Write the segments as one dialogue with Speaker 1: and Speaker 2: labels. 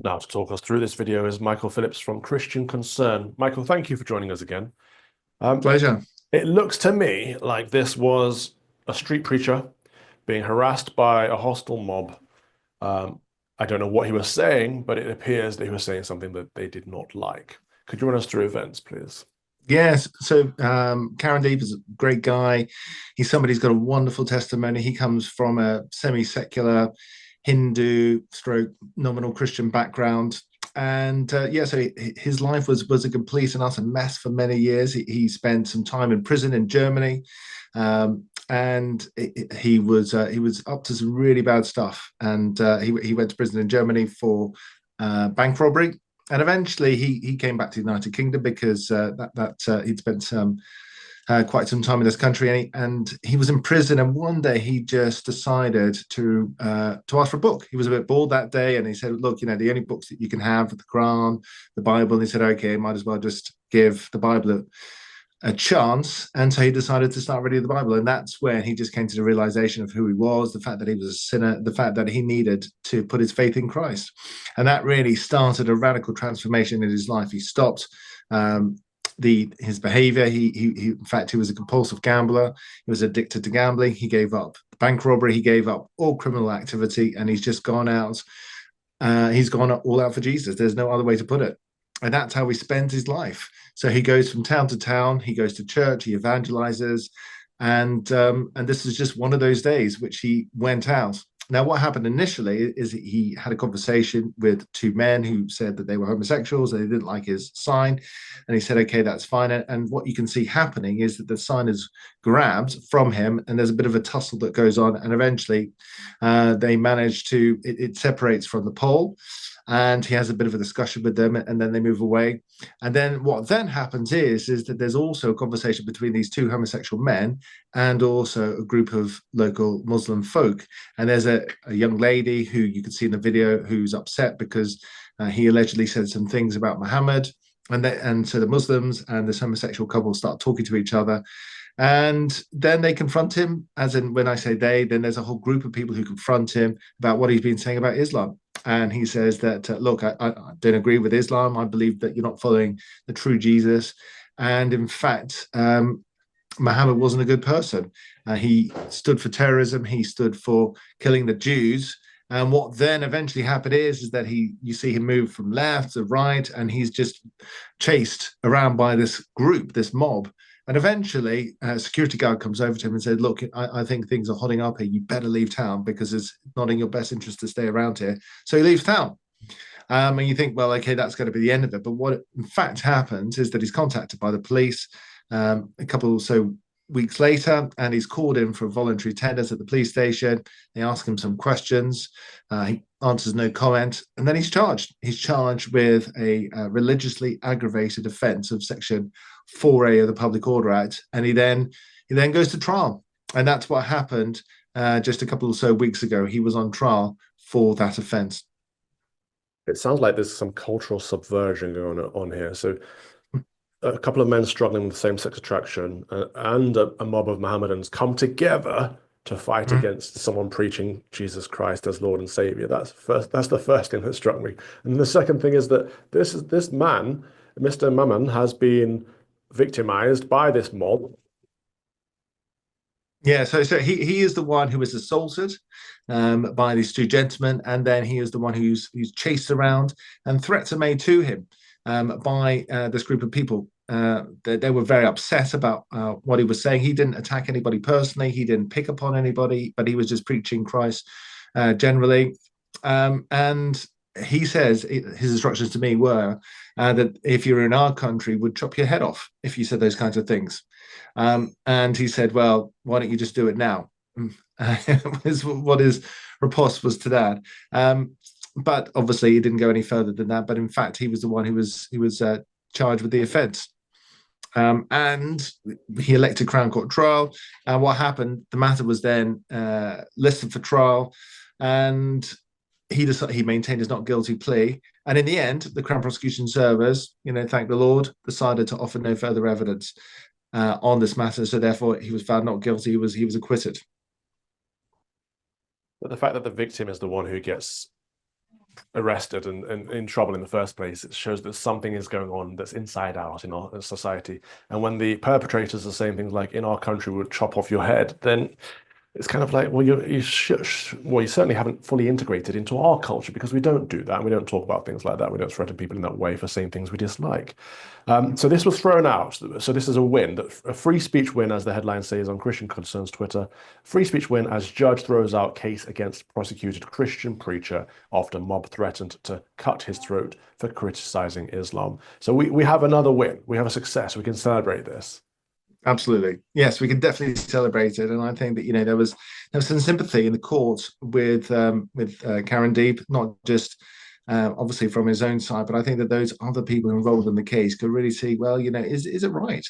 Speaker 1: Now, to talk us through this video is Michael Phillips from Christian Concern. Michael, thank you for joining us again. Um,
Speaker 2: Pleasure.
Speaker 1: it looks to me like this was a street preacher being harassed by a hostile mob. Um, I don't know what he was saying, but it appears that he was saying something that they did not like. Could you run us through events, please?
Speaker 2: Yes. Karen Deeb is a great guy. He's somebody who's got a wonderful testimony. He comes from a semi-secular Hindu stroke nominal Christian background. His life was a complete and utter mess for many years. He spent some time in prison in Germany, he was up to some really bad stuff. He went to prison in Germany for bank robbery, and eventually he came back to the United Kingdom because he'd spent quite some time in this country, and he was in prison. And one day he just decided to ask for a book. He was a bit bored that day, and he said, "Look, the only books that you can have are the Quran, the Bible." And he said, "Okay, might as well just give the Bible a chance." And so he decided to start reading the Bible. And that's when he just came to the realization of who he was, the fact that he was a sinner, the fact that he needed to put his faith in Christ. And that really started a radical transformation in his life. He stopped his behavior. In fact, he was a compulsive gambler. He was addicted to gambling. He gave up bank robbery. He gave up all criminal activity, and he's just gone out. He's gone all out for Jesus. There's no other way to put it. And that's how he spends his life. So he goes from town to town. He goes to church. He evangelizes, and this is just one of those days which he went out. Now, what happened initially is he had a conversation with two men who said that they were homosexuals and they didn't like his sign. And he said, "Okay, that's fine." And what you can see happening is that the sign is grabbed from him, and there's a bit of a tussle that goes on. And eventually they manage to, it separates from the pole. And he has a bit of a discussion with them, and then they move away. And then what then happens is that there's also a conversation between these two homosexual men and also a group of local Muslim folk. And there's a young lady who you can see in the video who's upset because he allegedly said some things about Muhammad. And so the Muslims and this homosexual couple start talking to each other. And then they confront him, as in when I say they, then there's a whole group of people who confront him about what he's been saying about Islam. And he says that, look, I don't agree with Islam. I believe that you're not following the true Jesus. And in fact, Muhammad wasn't a good person. He stood for terrorism. He stood for killing the Jews. And what then eventually happened is that you see him move from left to right, and he's just chased around by this group, this mob. And eventually, a security guard comes over to him and said, "Look, I think things are hotting up here. You better leave town because it's not in your best interest to stay around here." So he leaves town. And you think, well, okay, that's going to be the end of it. But what in fact happens is that he's contacted by the police a couple or so weeks later, and he's called in for voluntary attendance at the police station. They ask him some questions. He answers no comment, and then he's charged. He's charged with a religiously aggravated offence of Section 4A of the Public Order Act, and he then goes to trial. And that's what happened just a couple or so weeks ago. He was on trial for that offence.
Speaker 1: It sounds like there's some cultural subversion going on here. So a couple of men struggling with same-sex attraction and a mob of Mohammedans come together to fight against someone preaching Jesus Christ as Lord and Savior. That's the first thing that struck me. And the second thing is that this man, Mr. Mammon, has been victimized by this mob.
Speaker 2: Yeah, so he is the one who was assaulted by these two gentlemen, and then he is the one who's chased around, and threats are made to him by this group of people. They were very upset about what he was saying. He didn't attack anybody personally. He didn't pick upon anybody, but he was just preaching Christ generally. And he says his instructions to me were that if you're in our country, would chop your head off if you said those kinds of things. And he said, "Well, why don't you just do it now?" What his riposte was to that. But obviously, he didn't go any further than that. But in fact, he was the one who was charged with the offence. And he elected Crown Court trial. And what happened? The matter was then listed for trial, and he maintained his not guilty plea. And in the end, the Crown Prosecution Service, thank the Lord, decided to offer no further evidence on this matter. So therefore, he was found not guilty. He was acquitted.
Speaker 1: But the fact that the victim is the one who gets arrested and in trouble in the first place, it shows that something is going on that's inside out in our society. And when the perpetrators are saying things like, "In our country, we would chop off your head," then it's kind of like, well, well, you certainly haven't fully integrated into our culture, because we don't do that. We don't talk about things like that. We don't threaten people in that way for saying things we dislike. So this was thrown out. So this is a win, a free speech win, as the headline says on Christian Concerns Twitter. Free speech win as judge throws out case against prosecuted Christian preacher after mob threatened to cut his throat for criticizing Islam. So we have another win. We have a success. We can celebrate this.
Speaker 2: Absolutely. Yes, we can definitely celebrate it. And I think that, there was some sympathy in the court with Karen Deep, not just obviously from his own side, but I think that those other people involved in the case could really see, well, is it right?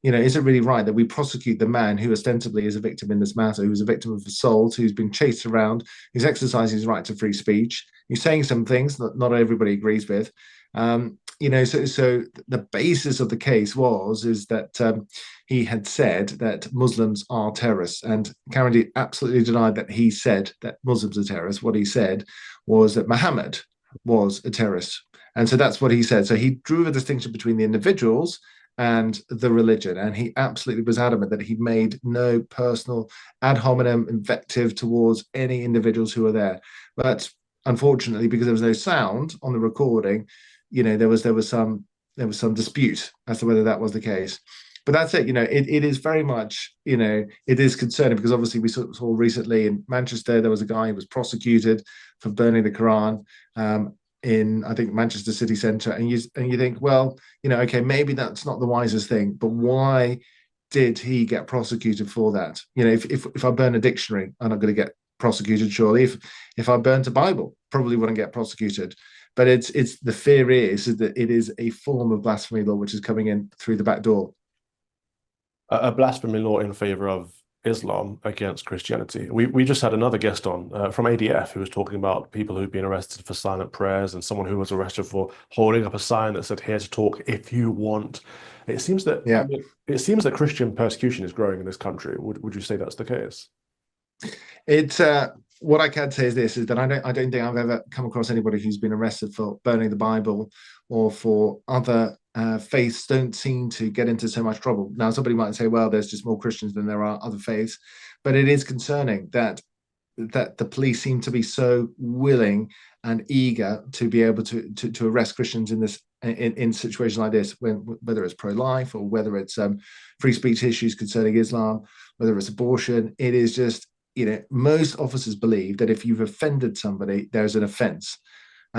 Speaker 2: Is it really right that we prosecute the man who ostensibly is a victim in this matter, who's a victim of assault, who's been chased around, who's exercising his right to free speech, who's saying some things that not everybody agrees with. So the basis of the case is that he had said that Muslims are terrorists, and Karen Deep absolutely denied that he said that Muslims are terrorists. What he said was that Muhammad was a terrorist, and so that's what he said. So he drew a distinction between the individuals and the religion, and he absolutely was adamant that he made no personal ad hominem invective towards any individuals who were there. But unfortunately, because there was no sound on the recording, there was some dispute as to whether that was the case. But that's it. It is very much, it is concerning, because obviously we saw recently in Manchester, there was a guy who was prosecuted for burning the Quran in, I think, Manchester city centre. And you think, well, okay, maybe that's not the wisest thing, but why did he get prosecuted for that? If I burn a dictionary, I'm not going to get prosecuted, surely. If I burnt a Bible, probably wouldn't get prosecuted. But it's the fear is that it is a form of blasphemy law which is coming in through the back door.
Speaker 1: A blasphemy law in favor of Islam against Christianity. We just had another guest on from ADF who was talking about people who've been arrested for silent prayers, and someone who was arrested for holding up a sign that said, "Here to talk if you want." It seems that
Speaker 2: Yeah.
Speaker 1: it seems that Christian persecution is growing in this country. Would you say that's the case?
Speaker 2: It's what I can say is this: is that I don't think I've ever come across anybody who's been arrested for burning the Bible or for other faiths don't seem to get into so much trouble. Now, somebody might say, well, there's just more Christians than there are other faiths, but it is concerning that the police seem to be so willing and eager to be able to arrest Christians in situations like this, whether it's pro-life or whether it's free speech issues concerning Islam, whether it's abortion. It is just, most officers believe that if you've offended somebody, there's an offense.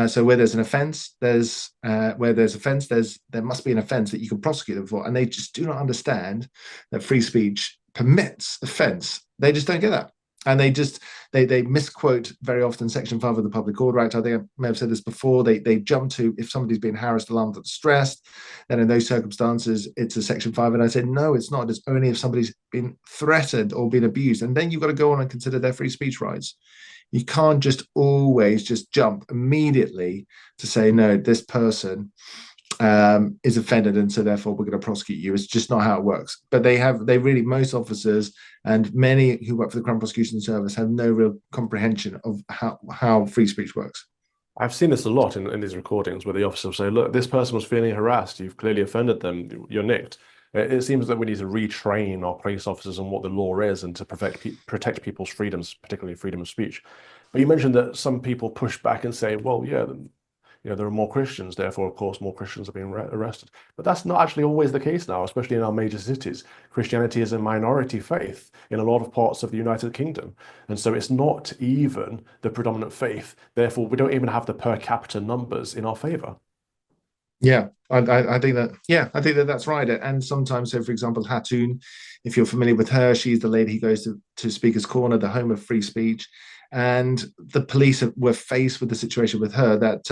Speaker 2: So where there's an offence, there must be an offence that you can prosecute them for, and they just do not understand that free speech permits offence. They just don't get that, and they misquote very often Section 5 of the Public Order Act. I think I may have said this before. They jump to, if somebody's been harassed, alarmed, or distressed, then in those circumstances it's a Section 5, and I said no, it's not. It's only if somebody's been threatened or been abused, and then you've got to go on and consider their free speech rights. You can't just always just jump immediately to say, no, this person is offended, and so therefore we're going to prosecute you. It's just not how it works. But most officers and many who work for the Crown Prosecution Service have no real comprehension of how free speech works.
Speaker 1: I've seen this a lot in these recordings where the officer will say, "Look, this person was feeling harassed. You've clearly offended them. You're nicked." It seems that we need to retrain our police officers on what the law is and to protect people's freedoms, particularly freedom of speech. But you mentioned that some people push back and say, well, yeah, there are more Christians, therefore, of course, more Christians are being arrested. But that's not actually always the case now, especially in our major cities. Christianity is a minority faith in a lot of parts of the United Kingdom. And so it's not even the predominant faith. Therefore, we don't even have the per capita numbers in our favor.
Speaker 2: Yeah, I think that. Yeah, I think that that's right. And sometimes, so for example, Hatun, if you're familiar with her, she's the lady who goes to Speaker's Corner, the home of free speech, and the police were faced with the situation with her that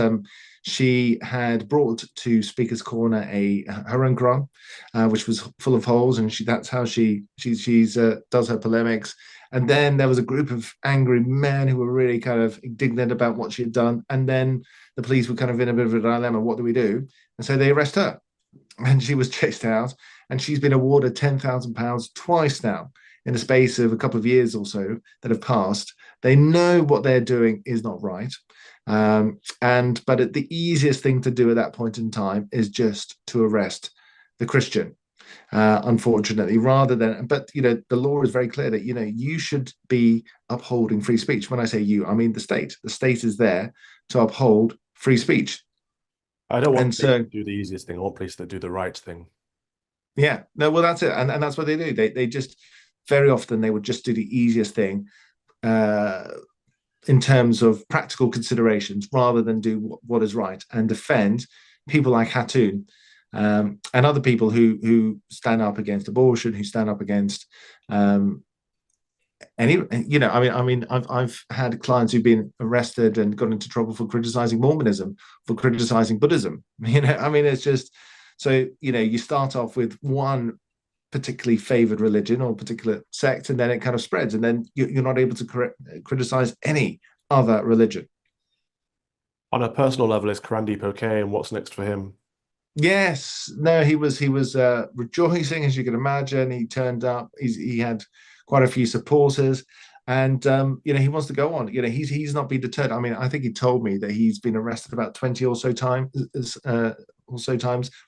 Speaker 2: she had brought to Speaker's Corner her own Quran, which was full of holes, and that's how she does her polemics. And then there was a group of angry men who were really kind of indignant about what she had done. And then the police were kind of in a bit of a dilemma. What do we do? And so they arrest her. And she was chased out. And she's been awarded £10,000 twice now in the space of a couple of years or so that have passed. They know what they're doing is not right. But the easiest thing to do at that point in time is just to arrest the Christian. Unfortunately, rather than, but the law is very clear that you should be upholding free speech. When I say you, I mean the state. The state is there to uphold free speech.
Speaker 1: I don't want
Speaker 2: And
Speaker 1: police
Speaker 2: so,
Speaker 1: to do the easiest thing. I want police to do the right thing.
Speaker 2: yeah, no, well, that's it, and that's what they do. They just very often they would just do the easiest thing in terms of practical considerations, rather than do what is right and defend people like Khatun. And other people who stand up against abortion, who stand up against I've had clients who've been arrested and got into trouble for criticizing Mormonism, for criticizing Buddhism. It's just so you start off with one particularly favored religion or particular sect, and then it kind of spreads, and then you're not able to criticize any other religion.
Speaker 1: On a personal level, is Karandeep okay, and what's next for him?
Speaker 2: Yes, no, he was rejoicing, as you can imagine. He turned up. He had quite a few supporters, and he wants to go on. He's not been deterred. I think he told me that he's been arrested about 20 or so times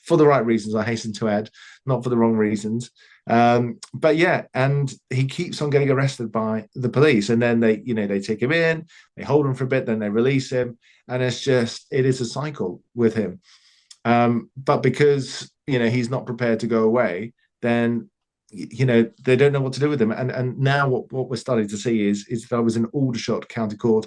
Speaker 2: for the right reasons. I hasten to add, not for the wrong reasons. But yeah, and he keeps on getting arrested by the police, and then they take him in, they hold him for a bit, then they release him, and it is a cycle with him. But because he's not prepared to go away, then they don't know what to do with him. And now what we're starting to see is that I was in Aldershot County Court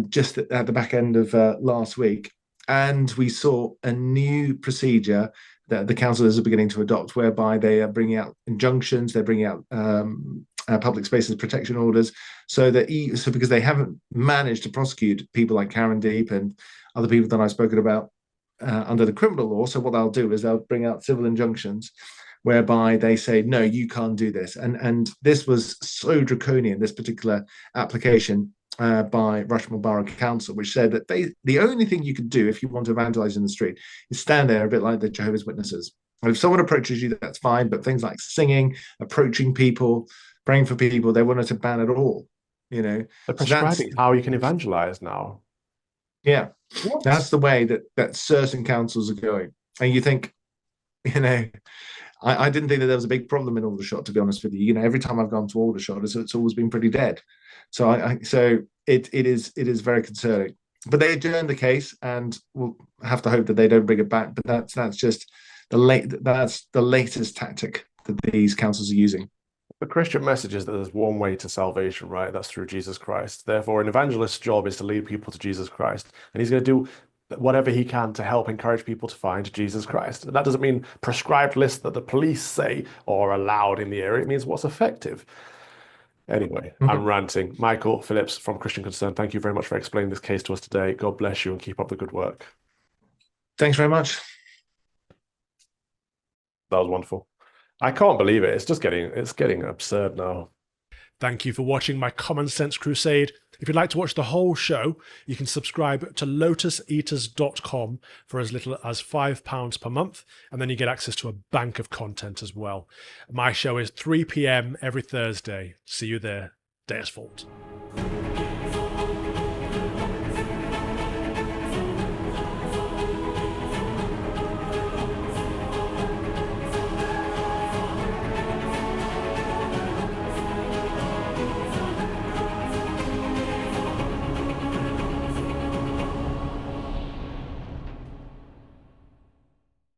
Speaker 2: just at the back end of last week, and we saw a new procedure that the councillors are beginning to adopt, whereby they are bringing out injunctions, they're bringing out public spaces protection orders, so because they haven't managed to prosecute people like Karandeep and other people that I've spoken about under the criminal law. So what they'll do is they'll bring out civil injunctions, whereby they say, no, you can't do this. And this was so draconian, this particular application by Rushmore Borough Council, which said that the only thing you could do if you want to evangelize in the street is stand there a bit like the Jehovah's Witnesses. And if someone approaches you, that's fine. But things like singing, approaching people, praying for people, they wanted to ban it all.
Speaker 1: They're prescribing how you can evangelize now.
Speaker 2: Yeah, that's the way that certain councils are going. And you think, I didn't think that there was a big problem in Aldershot, to be honest with you. Every time I've gone to Aldershot, it's always been pretty dead. So it is very concerning. But they adjourned the case, and we'll have to hope that they don't bring it back. But that's just the latest tactic that these councils are using.
Speaker 1: The Christian message is that there's one way to salvation, right? That's through Jesus Christ. Therefore, an evangelist's job is to lead people to Jesus Christ. And he's going to do whatever he can to help encourage people to find Jesus Christ. And that doesn't mean prescribed lists that the police say are allowed in the area. It means what's effective. Anyway, I'm ranting. Michael Phillips from Christian Concern, thank you very much for explaining this case to us today. God bless you and keep up the good work.
Speaker 2: Thanks very much.
Speaker 1: That was wonderful. I can't believe it. It's getting absurd now.
Speaker 3: Thank you for watching my Common Sense Crusade. If you'd like to watch the whole show, you can subscribe to lotuseaters.com for as little as £5 per month, and then you get access to a bank of content as well. My show is 3 p.m. every Thursday. See you there. Deus Vult.